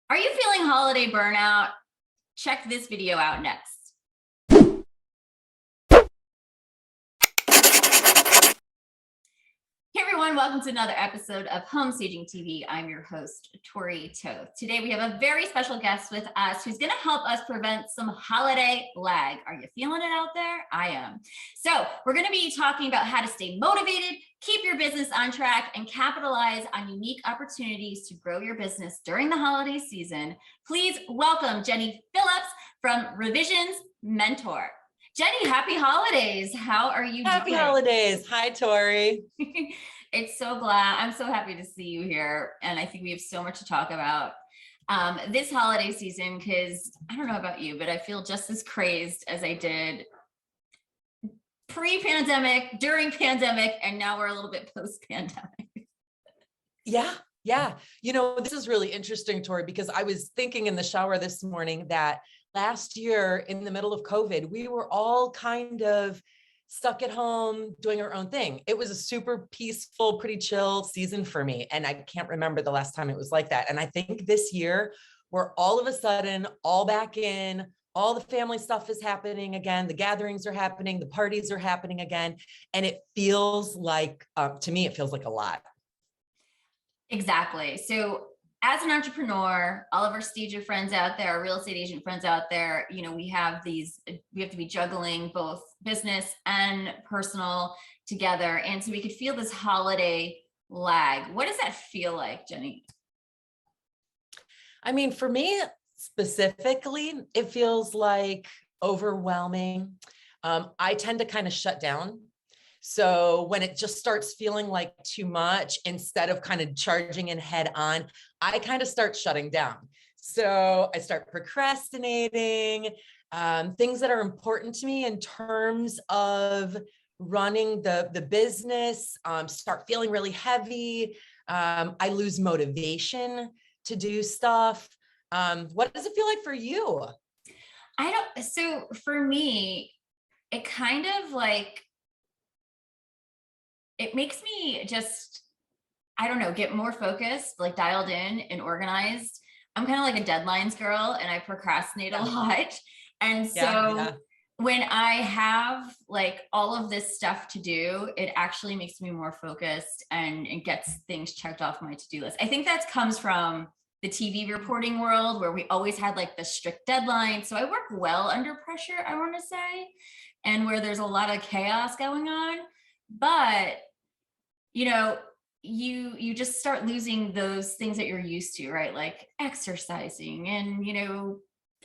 Are you feeling holiday burnout? Check this video out next. Hey everyone, welcome to another episode of Home Staging TV. I'm your host, Tori Toth. Today we have a very special guest with us who's going to help us prevent some holiday lag. Are you feeling it out there? I am. So we're going to be talking about how to stay motivated, keep your business on track, and capitalize on unique opportunities to grow your business during the holiday season. Please welcome Jenny Phillips from Revisions Mentor. Jenny, happy holidays. How are you doing? Happy holidays. Hi, Tori. It's so glad. I'm so happy to see you here. And I think we have so much to talk about this holiday season, because I don't know about you, but I feel just as crazed as I did pre-pandemic, during pandemic, and now we're a little bit post-pandemic. Yeah. This is really interesting, Tori, because I was thinking in the shower this morning that last year in the middle of COVID, we were all kind of stuck at home doing our own thing. It was a super peaceful, pretty chill season for me. And I can't remember the last time it was like that. And I think this year we're all of a sudden all back in, all the family stuff is happening again. The gatherings are happening, the parties are happening again. And it feels like, to me, it feels like a lot. Exactly. So as an entrepreneur, all of our stager friends out there, our real estate agent friends out there, we have to be juggling both business and personal together. And so we could feel this holiday lag. What does that feel like, Jenny? I mean, for me specifically, it feels like overwhelming. I tend to kind of shut down. So when it just starts feeling like too much, instead of kind of charging in head on, I kind of start shutting down. So I start procrastinating, things that are important to me in terms of running the business, start feeling really heavy. I lose motivation to do stuff. What does it feel like for you? So for me, it kind of like, it makes me just, I don't know, get more focused, like dialed in and organized. I'm kind of like a deadlines girl and I procrastinate a lot. And so when I have like all of this stuff to do, it actually makes me more focused and it gets things checked off my to-do list. I think that comes from the TV reporting world where we always had like the strict deadline. So I work well under pressure, I want to say, and where there's a lot of chaos going on. But you just start losing those things that you're used to, right? Like exercising and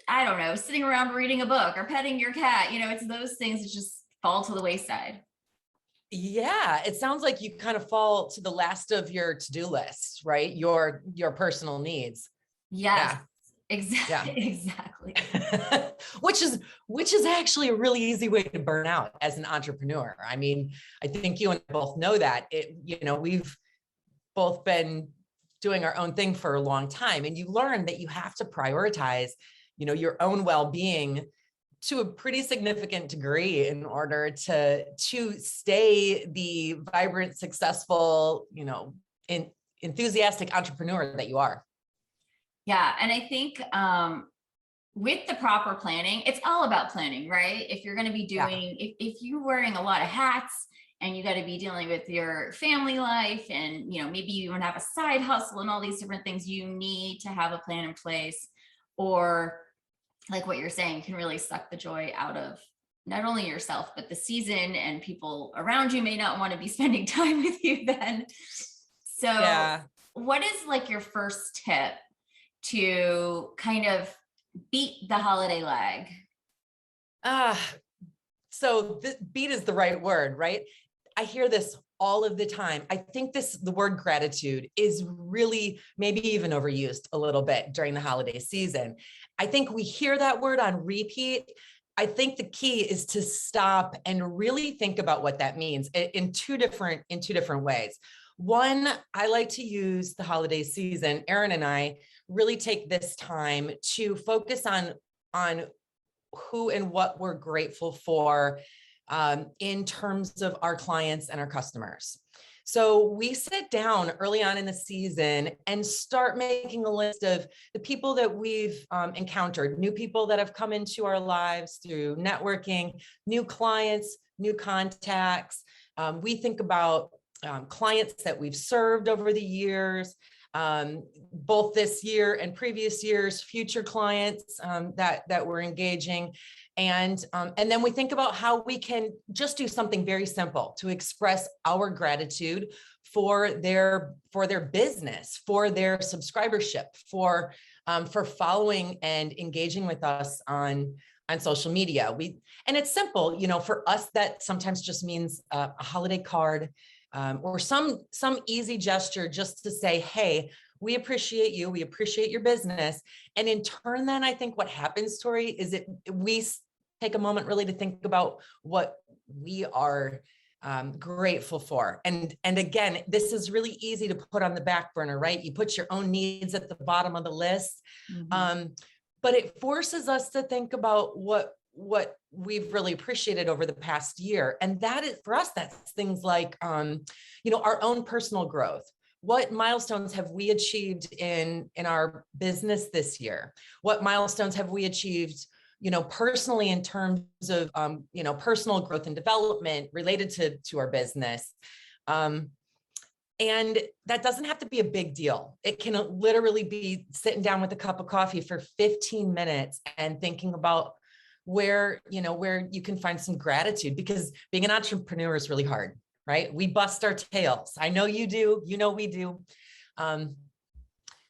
I don't know, sitting around reading a book or petting your cat. It's those things that just fall to the wayside. Yeah, it sounds like you kind of fall to the last of your to-do list, right? Your personal needs. Yes. Yeah. Exactly. Which is actually a really easy way to burn out as an entrepreneur. I mean, I think you and I both know that we've both been doing our own thing for a long time, and you learn that you have to prioritize, your own well-being to a pretty significant degree in order to stay the vibrant, successful, enthusiastic entrepreneur that you are. Yeah. And I think with the proper planning, it's all about planning, right? If you're going to be doing, if you're wearing a lot of hats and you got to be dealing with your family life and, maybe you even have a side hustle and all these different things, you need to have a plan in place, or like what you're saying can really suck the joy out of not only yourself, but the season, and people around you may not want to be spending time with you then. So what is like your first tip to kind of beat the holiday lag? So beat is the right word, right? I hear this all of the time. I think the word gratitude is really maybe even overused a little bit during the holiday season. I think we hear that word on repeat. I think the key is to stop and really think about what that means in two different ways. One, I like to use the holiday season. Erin and I really take this time to focus on who and what we're grateful for in terms of our clients and our customers. So we sit down early on in the season and start making a list of the people that we've encountered, new people that have come into our lives through networking, new clients, new contacts. We think about clients that we've served over the years, both this year and previous years, future clients that we're engaging. And then we think about how we can just do something very simple to express our gratitude for their business, for their subscribership, for following and engaging with us on social media. And it's simple, for us, that sometimes just means a holiday card, or some easy gesture just to say, hey, we appreciate you, we appreciate your business. And in turn, then I think what happens, Tori, is we take a moment really to think about what we are grateful for. And again, this is really easy to put on the back burner, right? You put your own needs at the bottom of the list. Mm-hmm. But it forces us to think about what we've really appreciated over the past year. And that is, for us, that's things like, our own personal growth. What milestones have we achieved in our business this year? What milestones have we achieved, personally, in terms of, personal growth and development related to our business? And that doesn't have to be a big deal. It can literally be sitting down with a cup of coffee for 15 minutes and thinking about where you can find some gratitude, because being an entrepreneur is really hard, right? We bust our tails. I know you do, we do.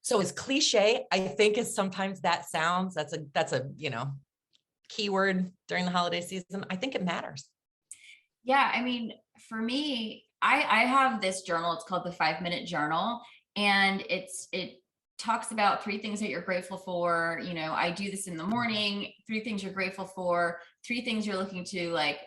So as cliche, I think, as sometimes that sounds, that's a keyword during the holiday season, I think it matters. Yeah. I mean, for me, I have this journal. It's called the 5-minute journal. And it talks about 3 things that you're grateful for. I do this in the morning, 3 things you're grateful for, 3 things you're looking to, like,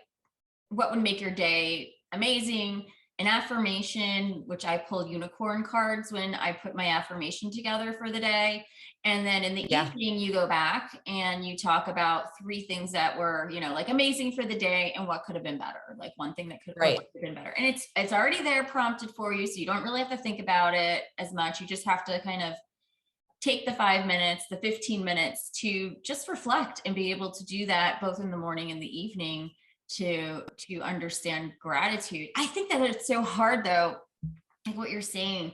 what would make your day amazing, an affirmation, which I pull unicorn cards when I put my affirmation together for the day. And then in the evening, you go back and you talk about 3 things that were, like, amazing for the day and what could have been better. Like, one thing that could have been better. And it's already there prompted for you. So you don't really have to think about it as much. You just have to kind of take the 5 minutes, the 15 minutes to just reflect and be able to do that both in the morning and the evening to understand gratitude. I think that it's so hard, though, like what you're saying.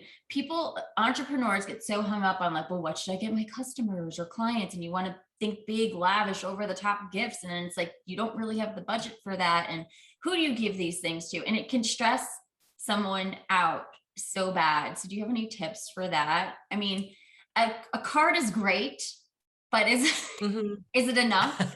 Entrepreneurs get so hung up on, like, well, what should I get my customers or clients? And you want to think big, lavish, over the top gifts. And it's like, you don't really have the budget for that. And who do you give these things to? And it can stress someone out so bad. So do you have any tips for that? I mean, a card is great, but is it enough?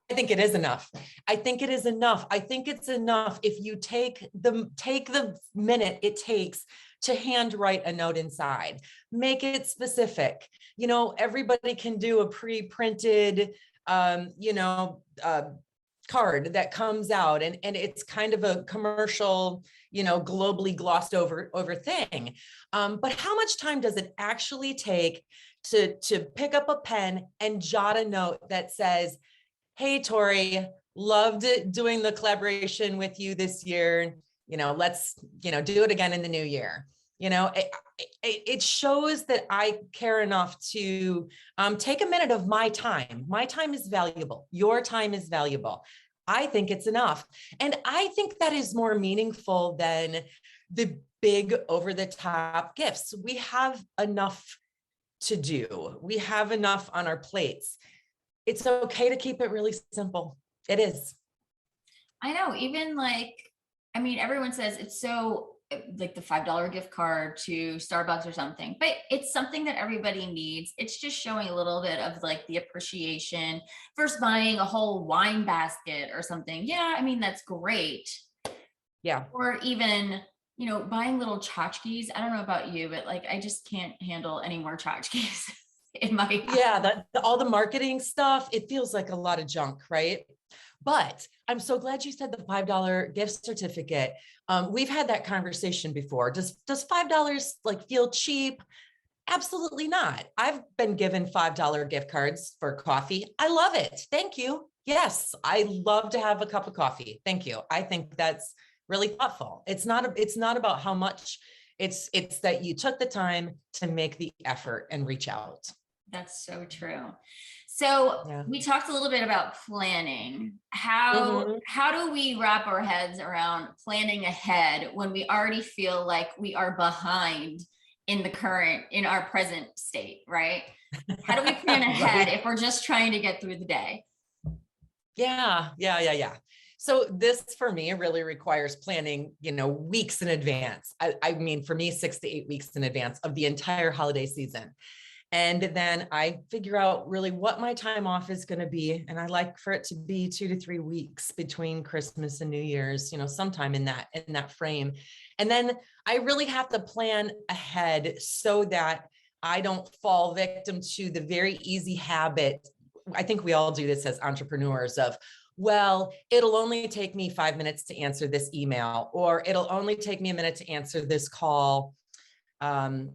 I think it is enough. I think it is enough. I think it's enough if you take the minute it takes to handwrite a note inside. Make it specific. Everybody can do a pre-printed, card that comes out, and it's kind of a commercial, globally glossed over thing. But how much time does it actually take to pick up a pen and jot a note that says, hey, Tori, loved doing the collaboration with you this year. Let's, do it again in the new year. It shows that I care enough to take a minute of my time. My time is valuable. Your time is valuable. I think it's enough. And I think that is more meaningful than the big over the top gifts. We have enough to do. We have enough on our plates. It's okay to keep it really simple. It is. I know, even everyone says it's so, like, the $5 gift card to Starbucks or something, but it's something that everybody needs. It's just showing a little bit of, like, the appreciation versus buying a whole wine basket or something. Yeah. I mean, that's great. Yeah. Or even, buying little tchotchkes. I don't know about you, but, like, I just can't handle any more tchotchkes. All the marketing stuff, it feels like a lot of junk, right? But I'm so glad you said the $5 gift certificate. We've had that conversation before. Does $5 like feel cheap? Absolutely not. I've been given $5 gift cards for coffee. I love it. Thank you. Yes, I love to have a cup of coffee. Thank you. I think that's really thoughtful. It's not about how much, it's that you took the time to make the effort and reach out. That's so true. So Yeah. we talked a little bit about planning. How Mhm. how do we wrap our heads around planning ahead when we already feel like we are behind in our present state, right? How do we plan ahead Right. if we're just trying to get through the day? Yeah. So this for me really requires planning, weeks in advance. I mean, for me, 6 to 8 weeks in advance of the entire holiday season. And then I figure out really what my time off is going to be. And I like for it to be 2 to 3 weeks between Christmas and New Year's, sometime in that frame. And then I really have to plan ahead so that I don't fall victim to the very easy habit. I think we all do this as entrepreneurs of, well, it'll only take me 5 minutes to answer this email, or it'll only take me a minute to answer this call. Um,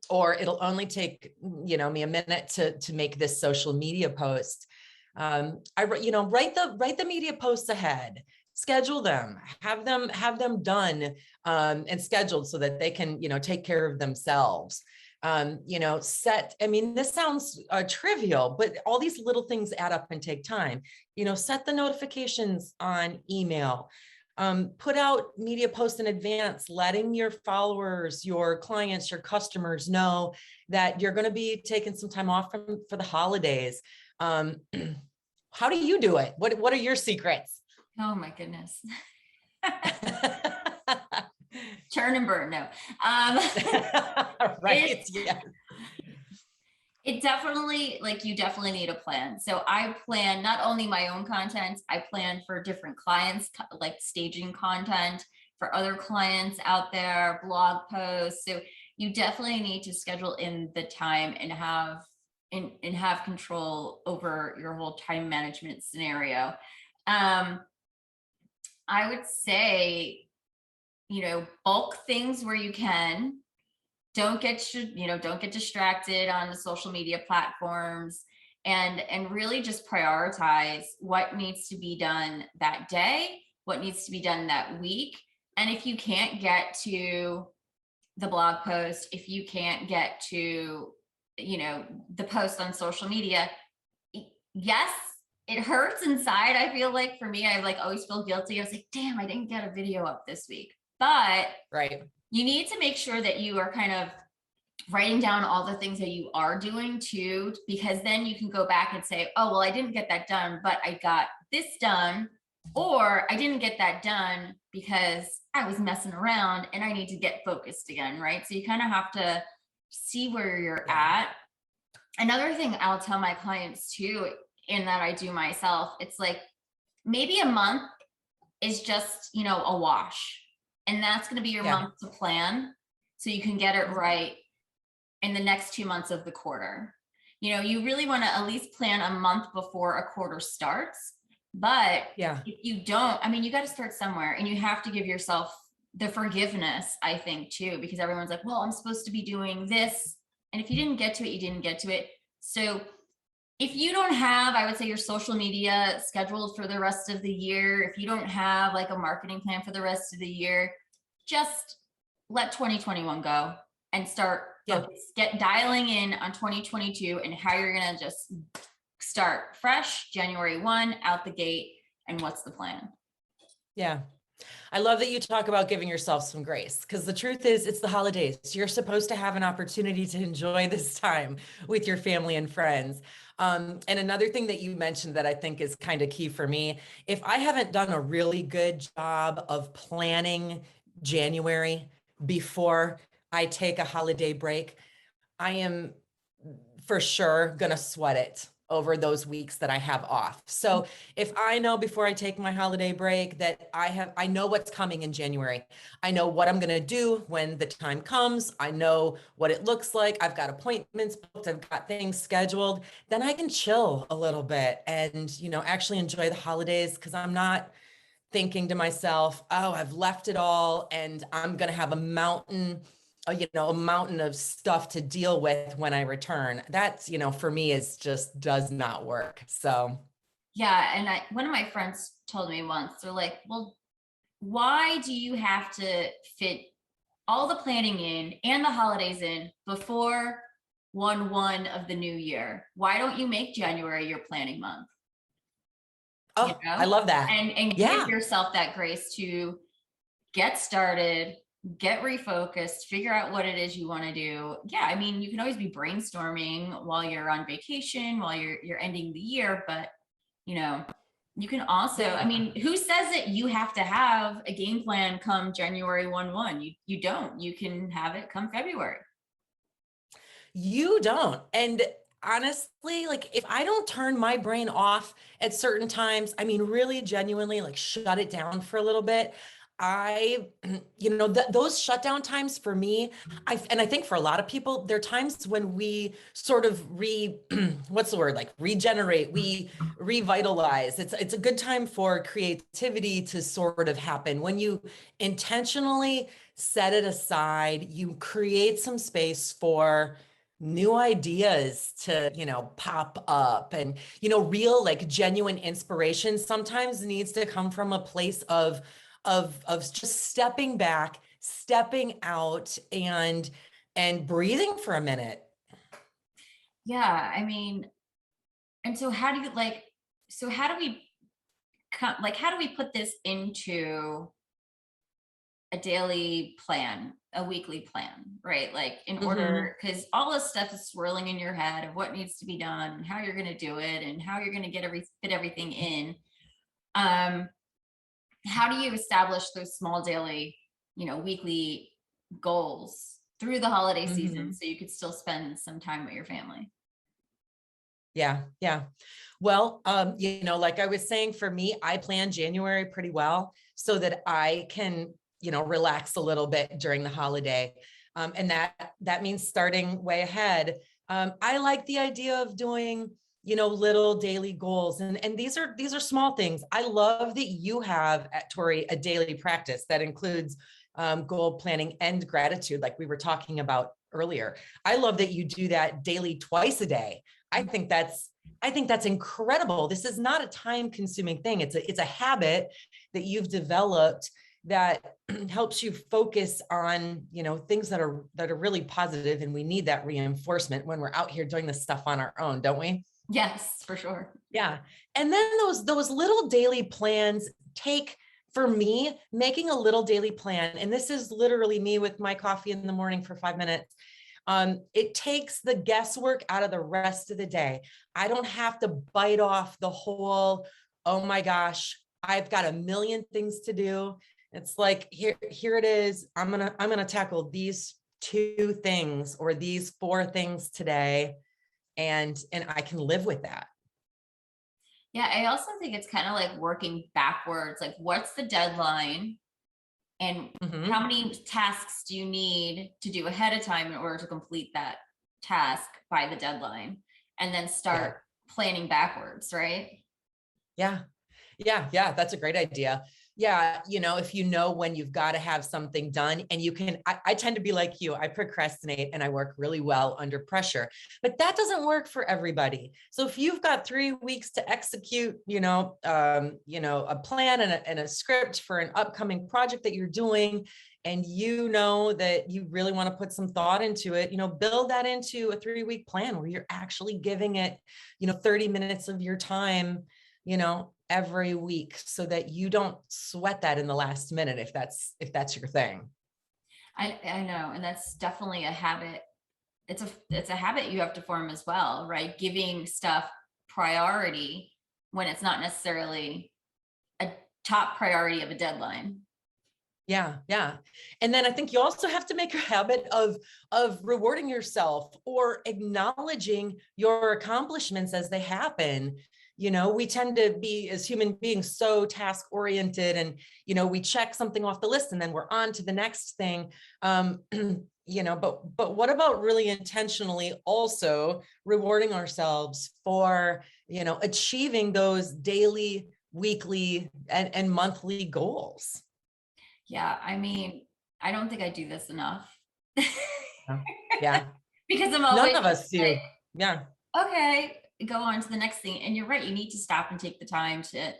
or it'll only take me a minute to make this social media post. Write the media posts ahead, schedule them, have them done, and scheduled so that they can take care of themselves. I mean, this sounds trivial, but all these little things add up and take time. Set the notifications on email. Put out media posts in advance, letting your followers, your clients, your customers know that you're going to be taking some time off for the holidays. Um, how do you do it? What are your secrets? Oh my goodness. Churn and burn. No. Right. It, Yeah. it definitely, like, you definitely need a plan. So I plan not only my own content, I plan for different clients, like staging content for other clients out there, blog posts. So you definitely need to schedule in the time and have control over your whole time management scenario. I would say, bulk things where you can. Don't get distracted on the social media platforms, and really just prioritize what needs to be done that day, what needs to be done that week. And if you can't get to the blog post, if you can't get to, the post on social media, yes, it hurts inside. I feel like for me, I like always feel guilty. I was like, damn, I didn't get a video up this week. But Right. you need to make sure that you are kind of writing down all the things that you are doing too, because then you can go back and say, oh, well, I didn't get that done, but I got this done, or I didn't get that done because I was messing around and I need to get focused again, right? So you kind of have to see where you're Yeah. at. Another thing I'll tell my clients too, in that I do myself, it's like maybe a month is just, a wash. And that's going to be your Yeah. month to plan so you can get it right in the next 2 months of the quarter. You really want to at least plan a month before a quarter starts. But Yeah. if you don't, I mean, you got to start somewhere, and you have to give yourself the forgiveness, I think, too, because everyone's like, well, I'm supposed to be doing this. And if you didn't get to it, you didn't get to it. So if you don't have, I would say, your social media scheduled for the rest of the year, if you don't have like a marketing plan for the rest of the year, just let 2021 go and start Yeah. get dialing in on 2022 and how you're going to just start fresh January 1 out the gate. And what's the plan? Yeah. I love that you talk about giving yourself some grace, because the truth is it's the holidays. You're supposed to have an opportunity to enjoy this time with your family and friends. And another thing that you mentioned that I think is kind of key for me, if I haven't done a really good job of planning January before I take a holiday break, I am for sure going to sweat it over those weeks that I have off. So if I know before I take my holiday break that I know what's coming in January, I know what I'm going to do when the time comes, I know what it looks like, I've got appointments booked, I've got things scheduled, then I can chill a little bit and, actually enjoy the holidays, because I'm not thinking to myself, oh, I've left it all and I'm going to have a mountain of stuff to deal with when I return. That's, for me, is just does not work. So Yeah. And one of my friends told me once, they're like, well, why do you have to fit all the planning in and the holidays in before 1/1 of the new year? Why don't you make January your planning month? You Oh, I know, love that. and give Yeah. yourself that grace to get started, get refocused, figure out what it is you want to do. Yeah, I mean, you can always be brainstorming while you're on vacation, while you're ending the year, but you know, you can also, I Yeah. mean, who says that you have to have a game plan come January 1/1? You don't. You can have it come February. You don't. And honestly, like if I don't turn my brain off at certain times, I mean, really genuinely like shut it down for a little bit. I, those shutdown times for me, and I think for a lot of people, there are times when we sort of what's the word? Like regenerate, we revitalize. It's a good time for creativity to sort of happen. When you intentionally set it aside, you create some space for new ideas to pop up, and real like genuine inspiration sometimes needs to come from a place of just stepping back, stepping out, and breathing for a minute. Yeah, I mean, and so how do you like, so how do we like, how do we put this into a daily plan, a weekly plan, right? Like in Hmm. order, because all this stuff is swirling in your head of what needs to be done and how you're going to do it and how you're going to fit everything in. Um, how do you establish those small daily, weekly goals through the holiday season Hmm. so you could still spend some time with your family? Yeah, yeah. Well, like I was saying, for me, I plan January pretty well so that I can, relax a little bit during the holiday. And that means starting way ahead. I like the idea of doing, little daily goals. And these are small things. I love that you have at Tori a daily practice that includes goal planning and gratitude, like we were talking about earlier. I love that you do that daily twice a day. I think that's I think that's incredible. This is not a time consuming thing. It's a habit that you've developed that helps you focus on, things that are really positive, and we need that reinforcement when we're out here doing this stuff on our own, don't we? Yes, for sure. Yeah. And then those little daily plans take, for me, making a little daily plan, and this is literally me with my coffee in the morning for 5 minutes. It takes the guesswork out of the rest of the day. I don't have to bite off the whole, oh my gosh, I've got a million things to do. It's like, here it is. I'm gonna tackle these two things or these four things today, and I can live with that. Yeah, I also think it's kind of like working backwards. Like, what's the deadline? And how Hmm. many tasks do you need to do ahead of time in order to complete that task by the deadline? And then Yeah. start planning backwards, right? Yeah. Yeah, yeah, that's a great idea. Yeah, if you know when you've got to have something done, and I tend to be like you, I procrastinate and I work really well under pressure, but that doesn't work for everybody. So if you've got 3 weeks to execute, a plan and a script for an upcoming project that you're doing, and you know that you really want to put some thought into it, build that into a 3-week plan where you're actually giving it, 30 minutes of your time, every week, so that you don't sweat that in the last minute, if that's your thing. I know, and that's definitely a habit. It's a habit you have to form as well, right? Giving stuff priority when it's not necessarily a top priority of a deadline. Yeah, yeah. And then I think you also have to make a habit of rewarding yourself or acknowledging your accomplishments as they happen. We tend to be, as human beings, so task oriented, and we check something off the list and then we're on to the next thing. But what about really intentionally also rewarding ourselves for, achieving those daily, weekly, and monthly goals? Yeah, I mean, I don't think I do this enough. Yeah. Yeah. Because I'm None always of us like, do. Yeah. okay. go on to the next thing. And you're right, you need to stop and take the time to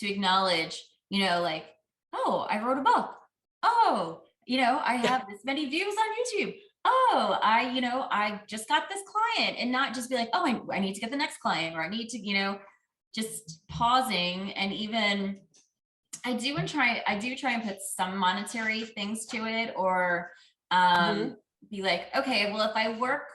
acknowledge, like, oh, I wrote a book. Oh, I Yeah. have this many views on YouTube. Oh, I just got this client, and not just be like, oh, I need to get the next client, or I need to, just pausing. And even I do try and put some monetary things to it, or Mhm. be like, okay, well, if I work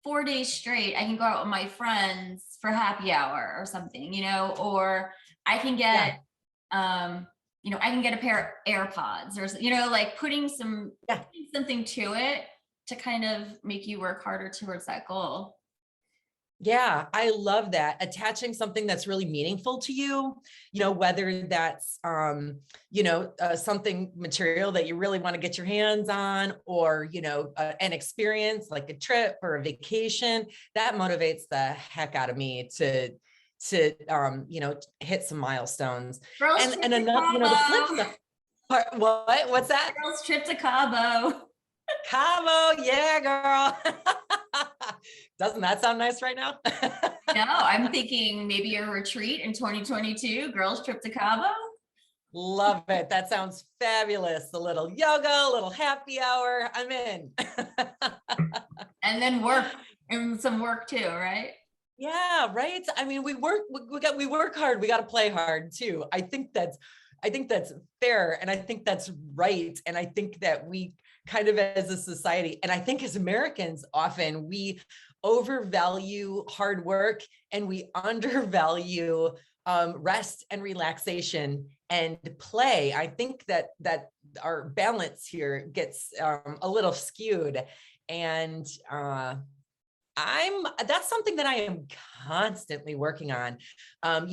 4 days straight, I can go out with my friends for happy hour or something, or I can Yeah. get, um, I can get a pair of AirPods, or, like putting Yeah. something to it to kind of make you work harder towards that goal. Yeah, I love that. Attaching something that's really meaningful to you, whether that's, something material that you really want to get your hands on, or, an experience like a trip or a vacation that motivates the heck out of me to hit some milestones. Girls And, trip and to enough, the flip Cabo. side, what's that? Girls trip to Cabo. Cabo, yeah, girl. Doesn't that sound nice right now? No, I'm thinking maybe a retreat in 2022, girls trip to Cabo. Love it. That sounds fabulous. A little yoga, a little happy hour. I'm in. And then work, and some work too, right? Yeah, right. I mean, we work hard. We got to play hard too. I think that's fair. And I think that's right. And I think that we kind of, as a society, and I think as Americans, often we overvalue hard work and we undervalue rest and relaxation and play. I think that our balance here gets a little skewed. And that's something that I am constantly working on. And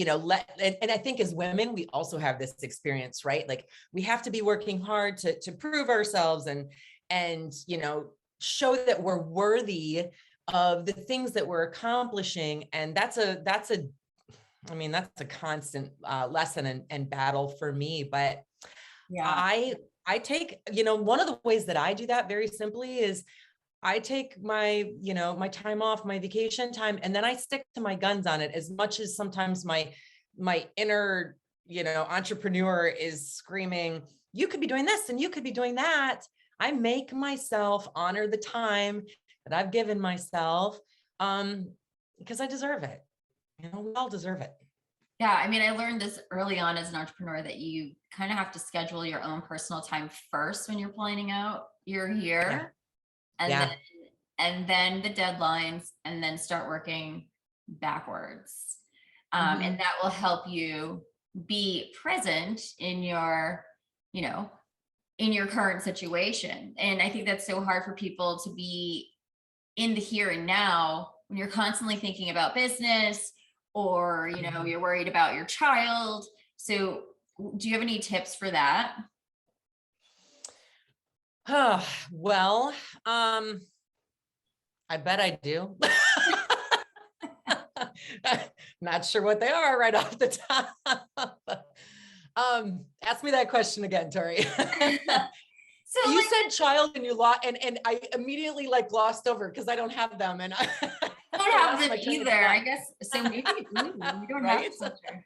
I think as women, we also have this experience, right? Like we have to be working hard to prove ourselves and show that we're worthy of the things that we're accomplishing. And that's a constant lesson and battle for me. But Yeah. I take, one of the ways that I do that very simply is I take my time off, my vacation time, and then I stick to my guns on it, as much as sometimes my inner, entrepreneur is screaming, you could be doing this and you could be doing that. I make myself honor the time that I've given myself, because I deserve it. We all deserve it. Yeah. I mean, I learned this early on as an entrepreneur, that you kind of have to schedule your own personal time first when you're planning out your Yeah. year, and then Yeah. the deadlines, and then start working backwards. And Mhm. that will help you be present in your, in your current situation. And I think that's so hard for people to be in the here and now when you're constantly thinking about business, or, Mhm. you're worried about your child. So do you have any tips for that? Well, I bet I do. Not sure what they are right off the top. Ask me that question again, Tori. So You like, said child and you lost, and I immediately glossed over because I don't have them, and I don't I have lost them my train of either, I thought. guess. So maybe, we don't have Right? children.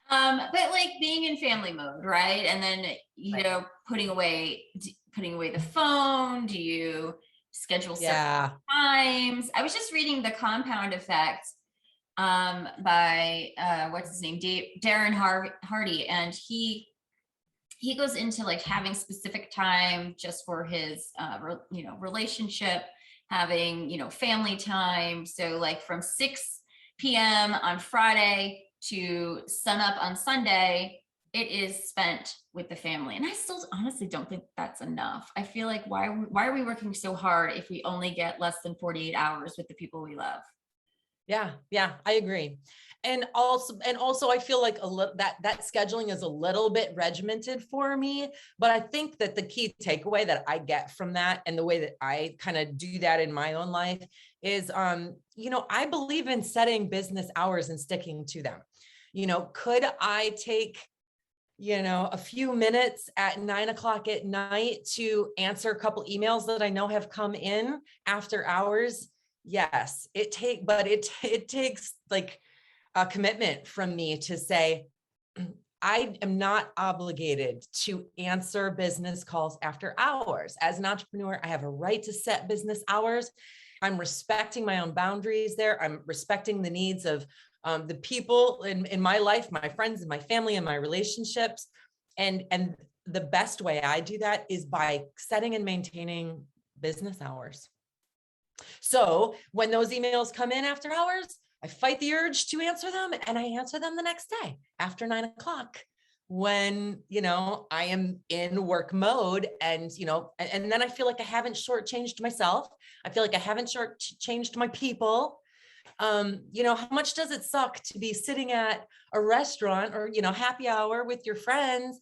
But like being in family mode, right? And then, Right. putting away the phone. Do you schedule certain Yeah. times? I was just reading The Compound Effect, by what's his name, Darren Hardy, and he goes into like having specific time just for his relationship, having family time. So like from 6 p.m. on Friday to sun up on Sunday, it is spent with the family. And I still honestly don't think that's enough. I feel like, why are we working so hard if we only get less than 48 hours with the people we love? Yeah, yeah, I agree. And also I feel like that scheduling is a little bit regimented for me, but I think that the key takeaway that I get from that, and the way that I kind of do that in my own life, is I believe in setting business hours and sticking to them. Could I take a few minutes at 9 o'clock at night to answer a couple emails that I know have come in after hours? Yes, it takes like a commitment from me to say, I am not obligated to answer business calls after hours. As an entrepreneur, I have a right to set business hours. I'm respecting my own boundaries there. I'm respecting the needs of the people in my life, my friends and my family and my relationships. And the best way I do that is by setting and maintaining business hours. So when those emails come in after hours, I fight the urge to answer them, and I answer them the next day after 9 o'clock when, I am in work mode, and, and then I feel like I haven't shortchanged myself. I feel like I haven't shortchanged my people. How much does it suck to be sitting at a restaurant or, happy hour with your friends,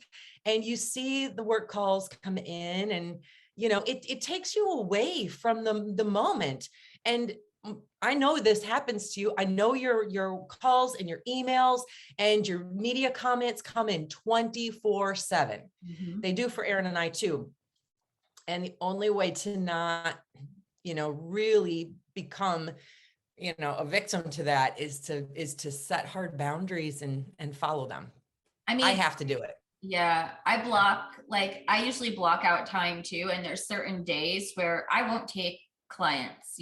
and you see the work calls come in, and, it takes you away from the moment. And I know this happens to you. I know your calls and your emails and your media comments come in 24/7. Mhm. They do for Aaron and I too. And the only way to not, really become, a victim to that is to set hard boundaries and follow them. I I mean, have to do it. yeah, I usually block out time too. And there's certain days where I won't take clients,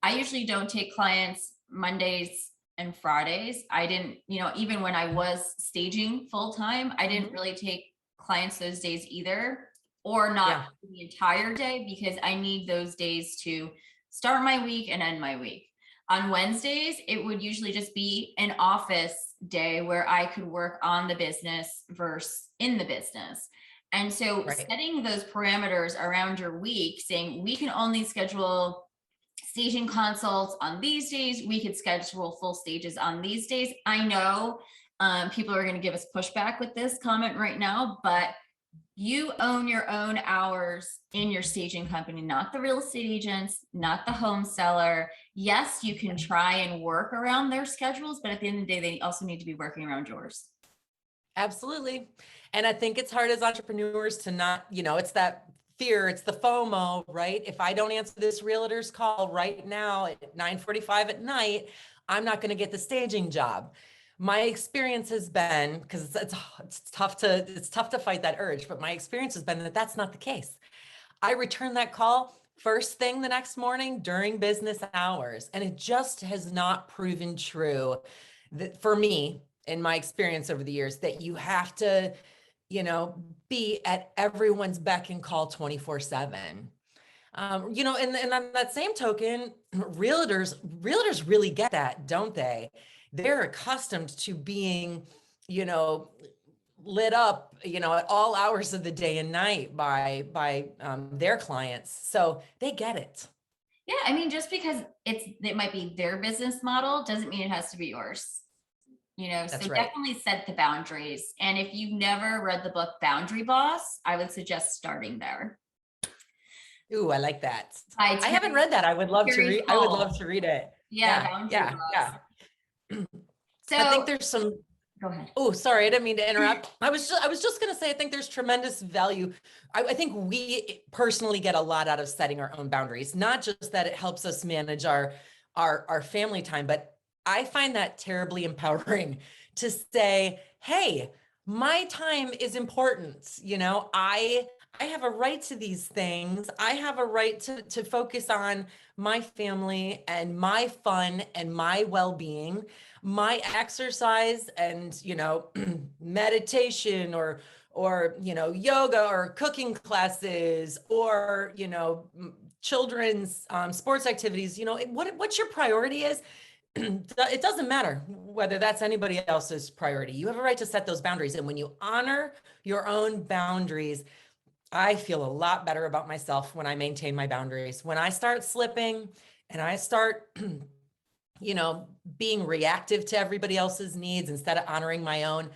I usually don't take clients Mondays and Fridays. I didn't, even when I was staging full time, I didn't Mhm. really take clients those days either, or not Yeah. the entire day, because I need those days to start my week and end my week. On Wednesdays, it would usually just be an office day where I could work on the business versus in the business. And so Right. setting those parameters around your week, saying we can only schedule staging consults on these days, we could schedule full stages on these days. I know people are going to give us pushback with this comment right now, but you own your own hours in your staging company, not the real estate agents, not the home seller. Yes, you can try and work around their schedules, but at the end of the day, they also need to be working around yours. Absolutely. And I think it's hard as entrepreneurs to not, it's that fear, it's the FOMO, right? If I don't answer this realtor's call right now at 9:45 at night, I'm not going to get the staging job. My experience has been, because it's tough to fight that urge, but my experience has been that that's not the case. I return that call first thing the next morning during business hours, and it just has not proven true that for me, in my experience over the years, that you have to, be at everyone's beck and call 24/7. And on that same token, realtors really get that, don't they? They're accustomed to being, you know, lit up, at all hours of the day and night by their clients. So they get it. Yeah, I mean, just because it might be their business model doesn't mean it has to be yours. So That's right. definitely set the boundaries. And if you've never read the book Boundary Boss, I would suggest starting there. Ooh, I like that. By I haven't Terry, read that. Terry I would Hall. love to read it. Yeah, Yeah, Boundary yeah, Boss. yeah. I think So there's some. go ahead. Oh, sorry, I didn't mean to interrupt. I was just going to say, I think there's tremendous value. I think we personally get a lot out of setting our own boundaries, not just that it helps us manage our family time, but I find that terribly empowering to say, hey, my time is important. I have a right to these things. I have a right to focus on my family and my fun and my well-being, my exercise and, meditation or yoga or cooking classes or children's sports activities. What your priority is. It doesn't matter whether that's anybody else's priority. You have a right to set those boundaries, and when you honor your own boundaries, I feel a lot better about myself when I maintain my boundaries. When I start slipping and I start being reactive to everybody else's needs instead of honoring my own,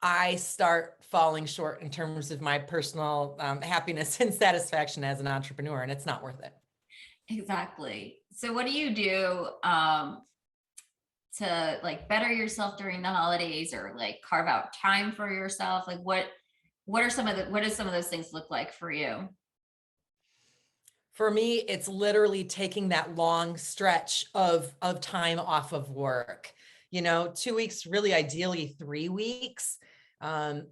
I start falling short in terms of my personal happiness and satisfaction as an entrepreneur, and it's not worth it. Exactly. So what do you do to like better yourself during the holidays, or like carve out time for yourself? Like what does some of those things look like for you? For me, it's literally taking that long stretch of time off of work, 2 weeks, really ideally 3 weeks. Um,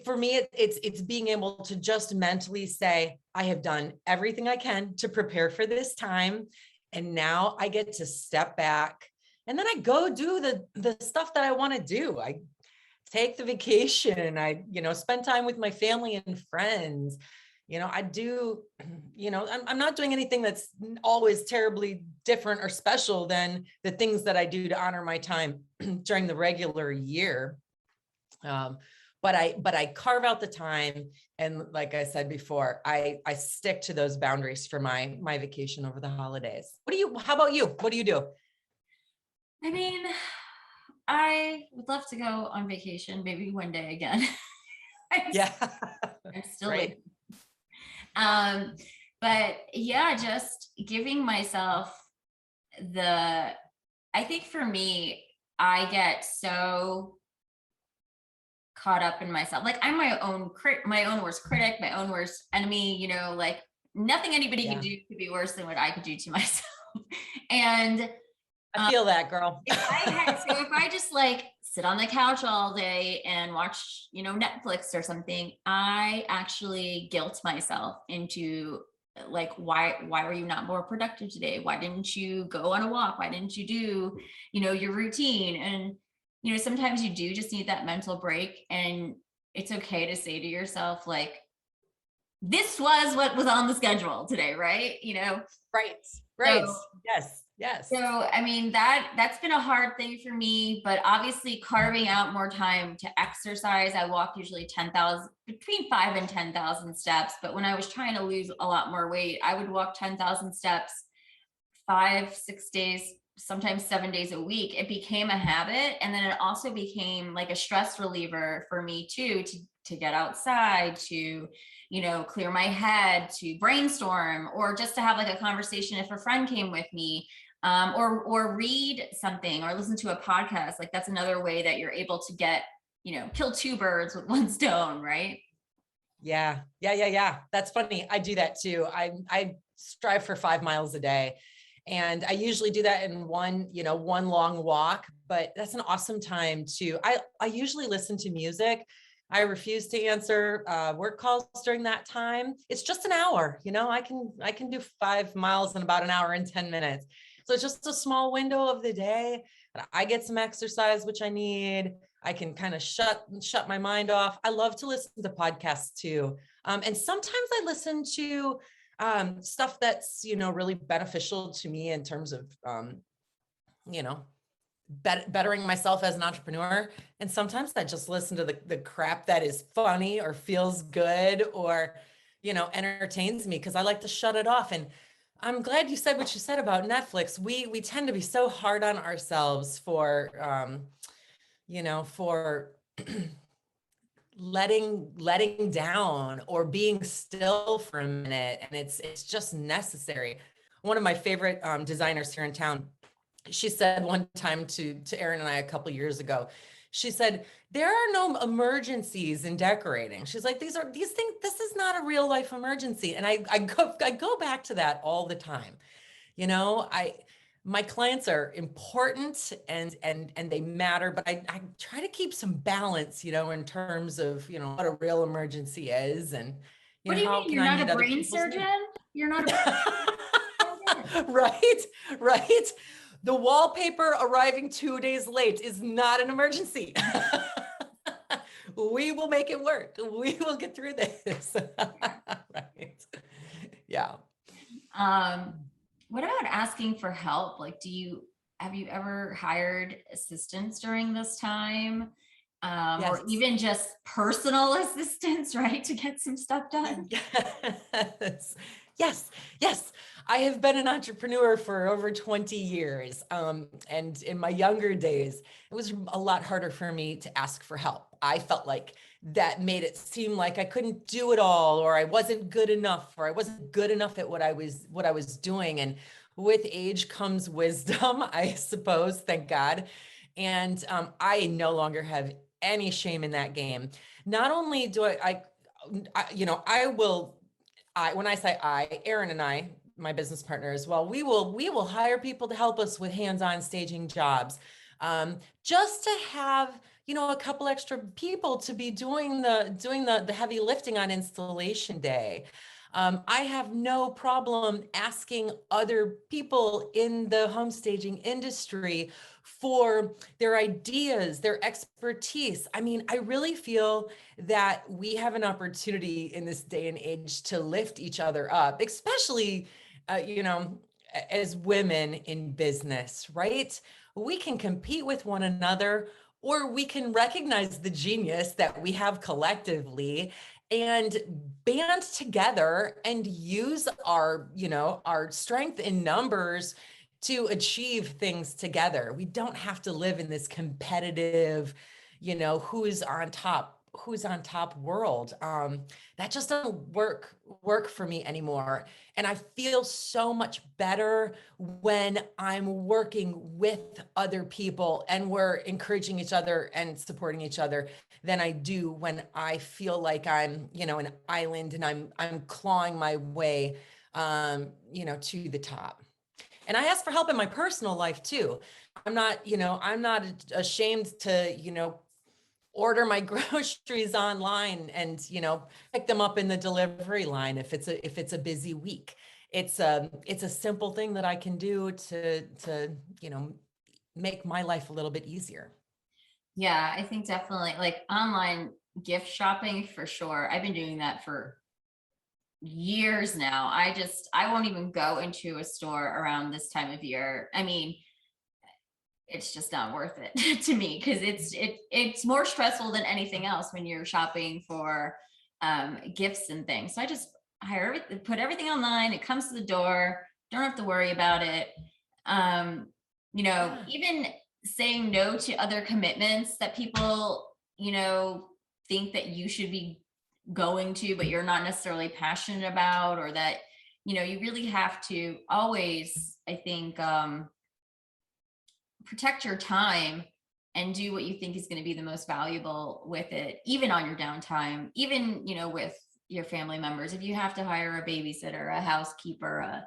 for me, it's being able to just mentally say, I have done everything I can to prepare for this time. And now I get to step back, and then I go do the stuff that I want to do. I take the vacation. I, spend time with my family and friends. I do, I'm not doing anything that's always terribly different or special than the things that I do to honor my time during the regular year. But I carve out the time. And like I said before, I stick to those boundaries for my vacation over the holidays. How about you? What do you do? I mean, I would love to go on vacation, maybe one day again. Yeah. I'm still Right. waiting. But yeah, just giving myself I think for me, I get so caught up in myself. Like I'm my own my own worst critic, my own worst enemy, like nothing anybody can do could be worse than what I could do to myself. And I feel that, girl. if I just like sit on the couch all day and watch, Netflix or something, I actually guilt myself into like, why were you not more productive today? Why didn't you go on a walk? Why didn't you do, your routine? And, sometimes you do just need that mental break, and it's okay to say to yourself, like, this was what was on the schedule today, right? Right. So Yes. so, I mean, that's been a hard thing for me, but obviously carving out more time to exercise. I walk usually 10,000, between 5 and 10,000 steps. But when I was trying to lose a lot more weight, I would walk 10,000 steps 5, 6 days, sometimes 7 days a week. It became a habit. And then it also became like a stress reliever for me too, to get outside, to, clear my head, to brainstorm, or just to have like a conversation if a friend came with me, or read something or listen to a podcast. Like that's another way that you're able to get, kill two birds with one stone, right? Yeah. That's funny. I do that too. I strive for 5 miles a day. And I usually do that in one long walk, but that's an awesome time to, I usually listen to music. I refuse to answer work calls during that time. It's just an hour, I can do 5 miles in about an hour and 10 minutes. So it's just a small window of the day. I get some exercise, which I need. I can kind of shut my mind off. I love to listen to podcasts too. And sometimes I listen to stuff that's, really beneficial to me in terms of, bettering myself as an entrepreneur. And sometimes I just listen to the crap that is funny or feels good or, entertains me, because I like to shut it off. And I'm glad you said what you said about Netflix. We tend to be so hard on ourselves for, for letting down or being still for a minute. And it's just necessary. One of my favorite designers here in town, she said one time to Erin and I a couple years ago, she said, there are no emergencies in decorating. She's like, these things, this is not a real life emergency. And I go back to that all the time. My clients are important and they matter, but I try to keep some balance, in terms of, what a real emergency is, and, What do you how mean? can You're I not meet a other brain people's needs? surgeon? You're not a Right. The wallpaper arriving 2 days late is not an emergency. We will make it work. We will get through this. Right. Yeah. What about asking for help? Like, have you ever hired assistance during this time? Or Yes. even just personal assistance, right? To get some stuff done? Yes. I have been an entrepreneur for over 20 years. And in my younger days, it was a lot harder for me to ask for help. I felt like that made it seem like I couldn't do it all, or I wasn't good enough, or I wasn't good enough at what I was doing. And with age comes wisdom, I suppose, thank God. And I no longer have any shame in that game. Not only do I when I say Erin and I, my business partner as well, we will hire people to help us with hands-on staging jobs, just to have, a couple extra people to be doing the heavy lifting on installation day. I have no problem asking other people in the home staging industry for their ideas, their expertise. I mean, I really feel that we have an opportunity in this day and age to lift each other up, especially, as women in business, right? We can compete with one another, or we can recognize the genius that we have collectively and band together and use our strength in numbers to achieve things together. We don't have to live in this competitive, who's on top world. That just doesn't work for me anymore. And I feel so much better when I'm working with other people and we're encouraging each other and supporting each other than I do when I feel like I'm, an island and I'm clawing my way, to the top. And I ask for help in my personal life too. I'm not ashamed to, order my groceries online and, pick them up in the delivery line if it's a busy week. It's a simple thing that I can do to, make my life a little bit easier. Yeah, I think definitely like online gift shopping for sure. I've been doing that for years now. I won't even go into a store around this time of year. I mean, it's just not worth it to me because it's more stressful than anything else when you're shopping for gifts and things. So I just put everything online. It comes to the door. Don't have to worry about it. Yeah. Even saying no to other commitments that people, think that you should be going to, but you're not necessarily passionate about, or that, you really have to always, I think, protect your time and do what you think is going to be the most valuable with it, even on your downtime, even, with your family members. If you have to hire a babysitter, a housekeeper,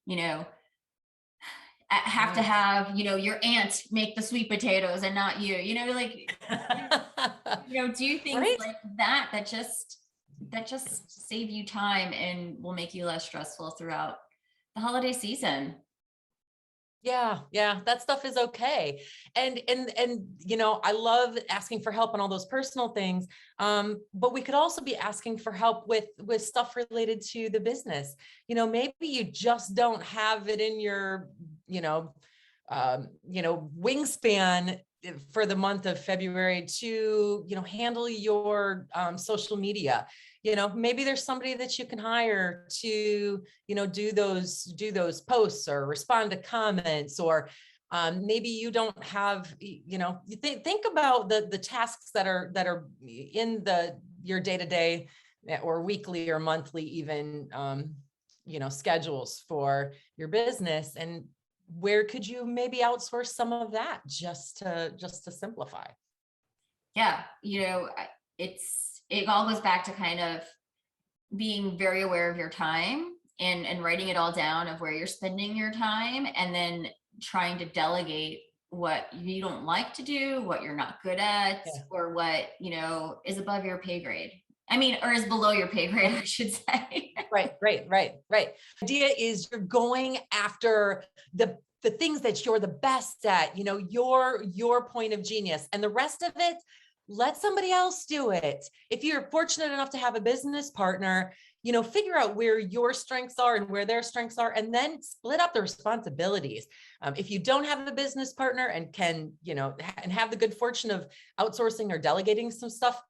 you know, have to Right. have, your aunt make the sweet potatoes and not you, like, do things Right. like that just save you time and will make you less stressful throughout the holiday season. Yeah, that stuff is okay. And I love asking for help on all those personal things. But we could also be asking for help with stuff related to the business. Maybe you just don't have it in your, wingspan for the month of February to, handle your social media. Maybe there's somebody that you can hire to, do those posts or respond to comments, or maybe you don't have, you think about the tasks that are in your day-to-day or weekly or monthly, even, schedules for your business, and where could you maybe outsource some of that just to simplify? Yeah, it all goes back to kind of being very aware of your time and writing it all down of where you're spending your time, and then trying to delegate what you don't like to do, what you're not good at, Yeah. or what, is above your pay grade. I mean, or is below your pay grade, I should say. Right. Idea is you're going after the things that you're the best at, your point of genius, and the rest of it, let somebody else do it. If you're fortunate enough to have a business partner, figure out where your strengths are and where their strengths are, and then split up the responsibilities. If you don't have a business partner and can, and have the good fortune of outsourcing or delegating some stuff,